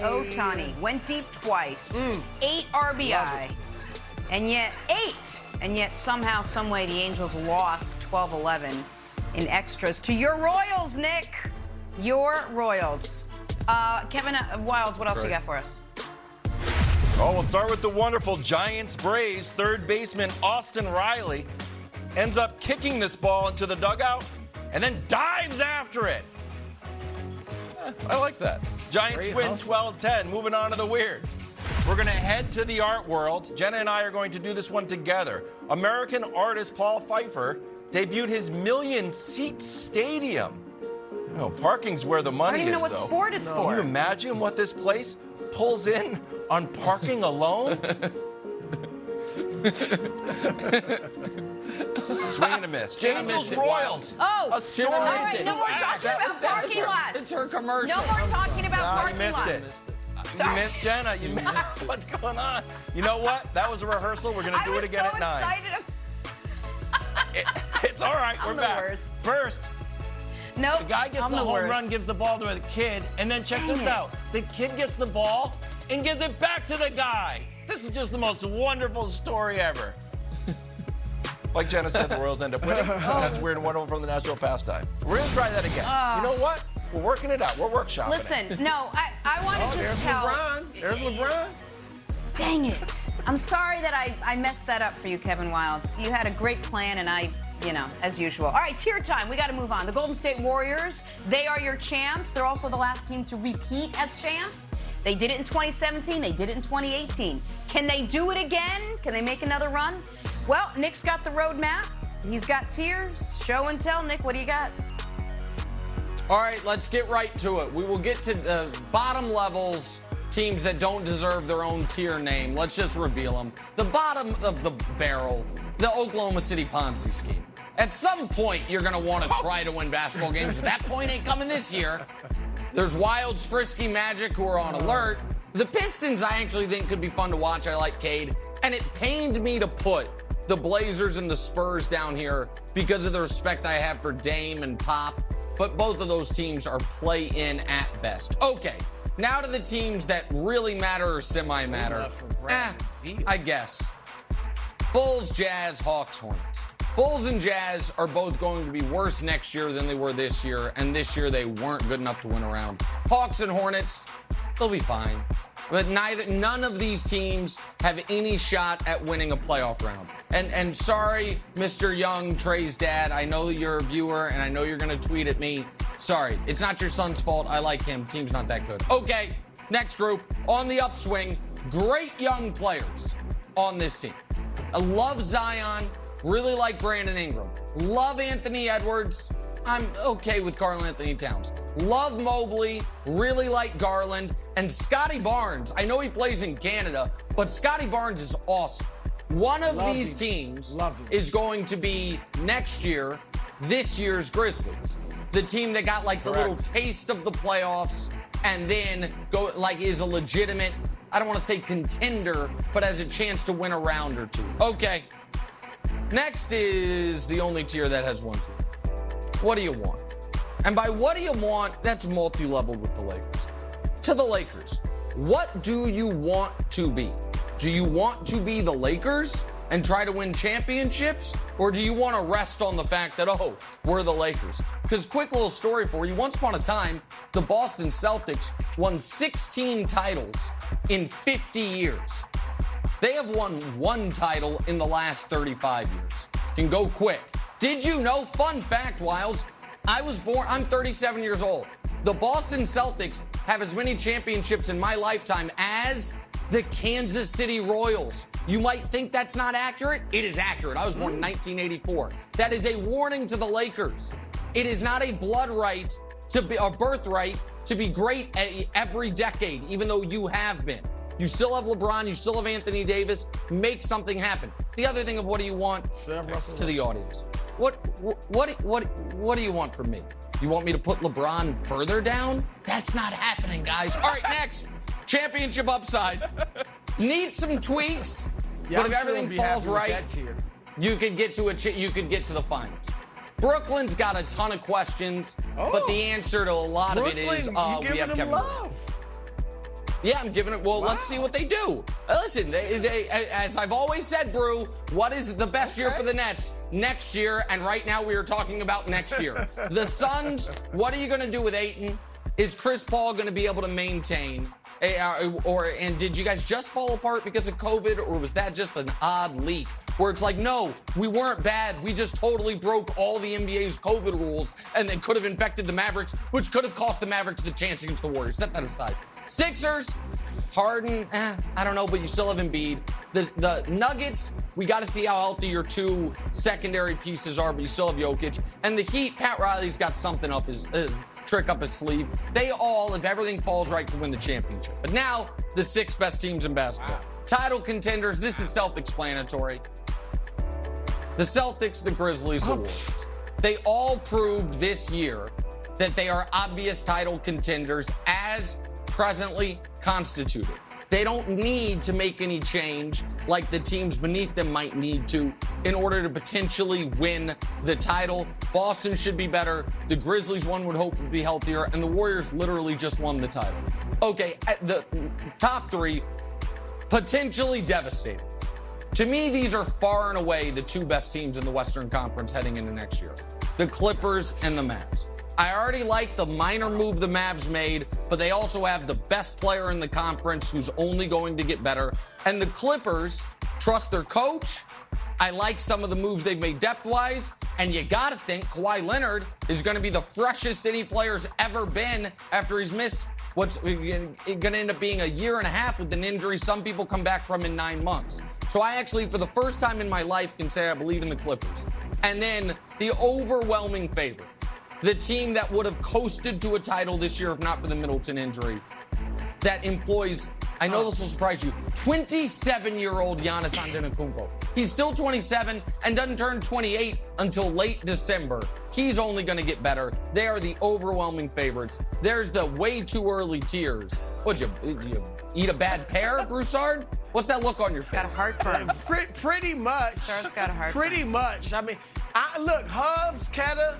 Ohtani went deep twice, 8 RBI, and yet somehow, someway, the Angels lost 12-11 in extras to your Royals, Nick. Your Royals. Kevin Wilds, what else you got for us? Oh, we'll start with the wonderful Giants-Braves. Third baseman Austin Riley ends up kicking this ball into the dugout and then dives after it. I like that. Giants win 12-10. Moving on to the weird. We're going to head to the art world. Jenna and I are going to do this one together. American artist Paul Pfeiffer debuted his million-seat stadium. Oh, parking's where the money is, I don't even know what sport it's for. Can you imagine what this place pulls in on parking alone? Swing and a miss. Angels Royals. Oh, a story. All right, no more talking about parking lots. It's her commercial. No more talking about parking lots. lots. You missed it. You missed Jenna. You missed what's going on. You know what? That was a rehearsal. We're going to do it again at 9. Excited. It's all right. We're back. Worst. First, nope, the guy gets the home run, gives the ball to the kid, and then check this out. The kid gets the ball and gives it back to the guy. This is just the most wonderful story ever. Like Jenna said, the Royals end up winning. That's weird and wonderful from the national pastime. We're going to try that again. You know what? We're working it out. We're workshopping Listen, no, I want to just tell. There's LeBron. Dang it. I'm sorry that I messed that up for you, Kevin Wilds. You had a great plan, and as usual. All right, tier time. We got to move on. The Golden State Warriors, they are your champs. They're also the last team to repeat as champs. They did it in 2017. They did it in 2018. Can they do it again? Can they make another run? Well, Nick's got the roadmap. He's got tiers. Show and tell. Nick, what do you got? All right, let's get right to it. We will get to the bottom levels, teams that don't deserve their own tier name. Let's just reveal them. The bottom of the barrel, the Oklahoma City Ponzi scheme. At some point, you're going to want to try to win basketball games, but that point ain't coming this year. There's Wild's Frisky Magic, who are on alert. The Pistons, I actually think, could be fun to watch. I like Cade. And it pained me to put the Blazers and the Spurs down here because of the respect I have for Dame and Pop. But both of those teams are play-in at best. Okay, now to the teams that really matter or semi-matter. I guess. Bulls, Jazz, Hawks, Hornets. Bulls and Jazz are both going to be worse next year than they were this year, and this year they weren't good enough to win around. Hawks and Hornets, they'll be fine. But none of these teams have any shot at winning a playoff round. And sorry, Mr. Young, Trey's dad, I know you're a viewer, and I know you're going to tweet at me. Sorry, it's not your son's fault. I like him. Team's not that good. Okay, next group, on the upswing, great young players on this team. I love Zion, really like Brandon Ingram. Love Anthony Edwards. I'm okay with Karl Anthony Towns. Love Mobley, really like Garland, and Scotty Barnes. I know he plays in Canada, but Scotty Barnes is awesome. One of these teams is going to be next year, this year's Grizzlies. The team that got like the little taste of the playoffs and then is a legitimate, I don't want to say contender, but has a chance to win a round or two. Okay. Next is the only tier that has one team. What do you want? And by what do you want, that's multi-level with the Lakers. To the Lakers, what do you want to be? Do you want to be the Lakers and try to win championships? Or do you want to rest on the fact that, we're the Lakers? Because quick little story for you. Once upon a time, the Boston Celtics won 16 titles in 50 years. They have won one title in the last 35 years. Can go quick. Did you know, fun fact, Wilds, I'm 37 years old. The Boston Celtics have as many championships in my lifetime as the Kansas City Royals. You might think that's not accurate. It is accurate. I was born in 1984. That is a warning to the Lakers. It is not a birthright to be great every decade, even though you have been. You still have LeBron. You still have Anthony Davis. Make something happen. The other thing of what do you want to the audience? What do you want from me? You want me to put LeBron further down? That's not happening, guys. All right, next. Championship upside. Need some tweaks, but if everything falls right, you could get to the finals. Brooklyn's got a ton of questions, but the answer to a lot of it is we have Kevin Durant. Yeah, I'm giving it. Well, let's see what they do. Listen, they, as I've always said, Brew, what is the best year for the Nets? Next year, and right now we are talking about next year. The Suns, what are you going to do with Ayton? Is Chris Paul going to be able to maintain? And did you guys just fall apart because of COVID, or was that just an odd leak? Where it's like, no, we weren't bad. We just totally broke all the NBA's COVID rules, and they could have infected the Mavericks, which could have cost the Mavericks the chance against the Warriors. Set that aside. Sixers, Harden, I don't know, but you still have Embiid. The Nuggets, we got to see how healthy your two secondary pieces are, but you still have Jokic. And the Heat, Pat Riley's got something up his trick up his sleeve. They all, if everything falls right, can win the championship. But now, the 6 best teams in basketball. Title contenders, this is self-explanatory. The Celtics, the Grizzlies, the Warriors. They all proved this year that they are obvious title contenders as presently constituted. They don't need to make any change like the teams beneath them might need to in order to potentially win the title. Boston should be better. The Grizzlies, one would hope, would be healthier. And the Warriors literally just won the title. Okay, the top 3, potentially devastating. To me, these are far and away the 2 best teams in the Western Conference heading into next year. The Clippers and the Mavs. I already like the minor move the Mavs made, but they also have the best player in the conference who's only going to get better. And the Clippers trust their coach. I like some of the moves they've made depth-wise. And you got to think Kawhi Leonard is going to be the freshest any player's ever been after he's missed what's going to end up being a year and a half with an injury some people come back from in 9 months. So I actually, for the first time in my life, can say I believe in the Clippers. And then the overwhelming favorite, the team that would have coasted to a title this year if not for the Middleton injury, that employs, I know this will surprise you, 27-year-old Giannis Antetokounmpo. He's still 27 and doesn't turn 28 until late December. He's only going to get better. They are the overwhelming favorites. There's the way too early tears. What'd you eat a bad pear, Broussard? What's that look on your face? Got a heartburn. Pretty much. Sarah's got a heartburn. Pretty much. I mean, look, Hubs, Keta,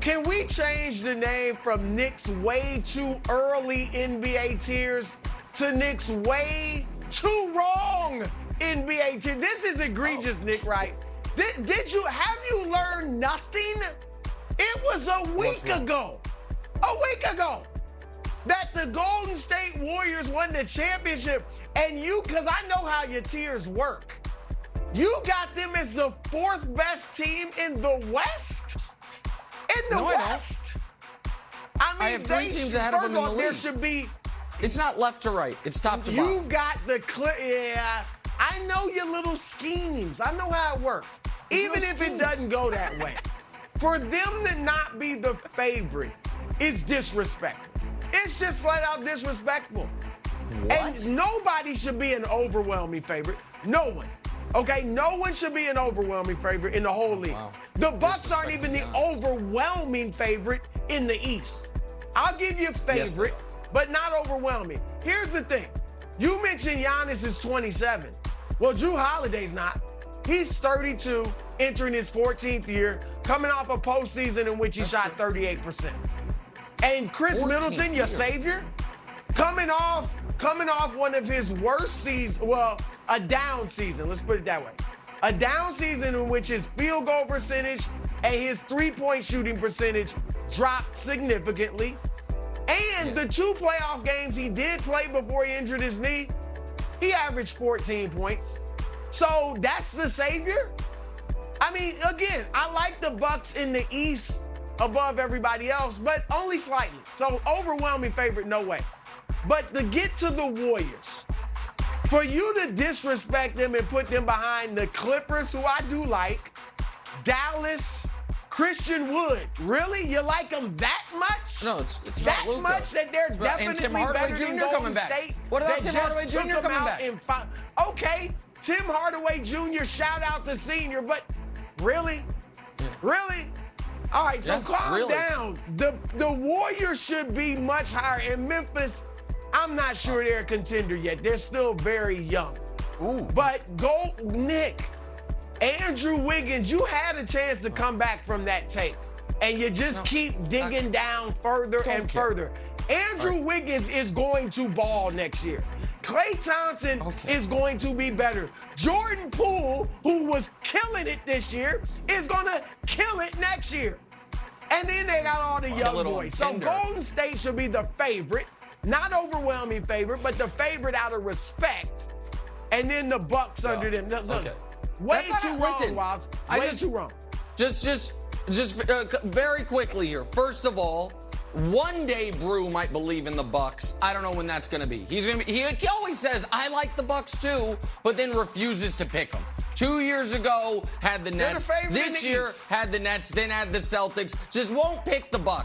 can we change the name from Nick's way too early NBA tears to Nick's way too wrong NBA tears? This is egregious, Nick, right? Have you learned nothing? It was a week ago that the Golden State Warriors won the championship, and because I know how your tiers work, you got them as the 4th best team in the West? In the West? I have 3 teams ahead of them in the league. There should be... It's not left to right. It's top to bottom. You've got yeah, I know your little schemes. I know how it works. Even if it doesn't go that way. For them to not be the favorite is disrespectful. It's just flat out disrespectful. What? And nobody should be an overwhelming favorite. No one. Okay, no one should be an overwhelming favorite in the whole league. Wow. The Bucks aren't even the overwhelming favorite in the East. I'll give you a favorite, but not overwhelming. Here's the thing. You mentioned Giannis is 27. Well, Jrue Holiday's not. He's 32, entering his 14th year, coming off a postseason in which he shot 38%. And Chris Middleton, your savior, coming off one of his worst seasons, well, a down season, let's put it that way. A down season in which his field goal percentage and his three-point shooting percentage dropped significantly. And the 2 playoff games he did play before he injured his knee, he averaged 14 points. So that's the savior? I mean, again, I like the Bucks in the East above everybody else, but only slightly. So overwhelming favorite, no way. But to get to the Warriors, for you to disrespect them and put them behind the Clippers, who I do like, Dallas, Christian Wood, really? You like them that much? No, it's that Luka. much that they're definitely better than Golden State. What about Tim Hardaway Jr. coming back? Okay, Tim Hardaway Jr., shout out to senior, but really? Yeah. Really? All right, so calm down. The Warriors should be much higher. In Memphis, I'm not sure they're a contender yet. They're still very young. Ooh. But Nick, Andrew Wiggins, you had a chance to come back from that tape. And you just keep digging down further and further. Andrew Wiggins is going to ball next year. Klay Thompson is going to be better. Jordan Poole, who was killing it this year, is going to kill it next year. And then they got all the young boys. So Golden State should be the favorite. Not overwhelming favorite, but the favorite out of respect. And then the Bucks under them. Way too wrong, Wilds. Way too wrong. Just very quickly here. First of all, one day Brew might believe in the Bucks. I don't know when that's going to be. He always says, I like the Bucks too, but then refuses to pick them. 2 years ago, had the Nets. This year, had the Nets, then had the Celtics. Just won't pick the Bucks.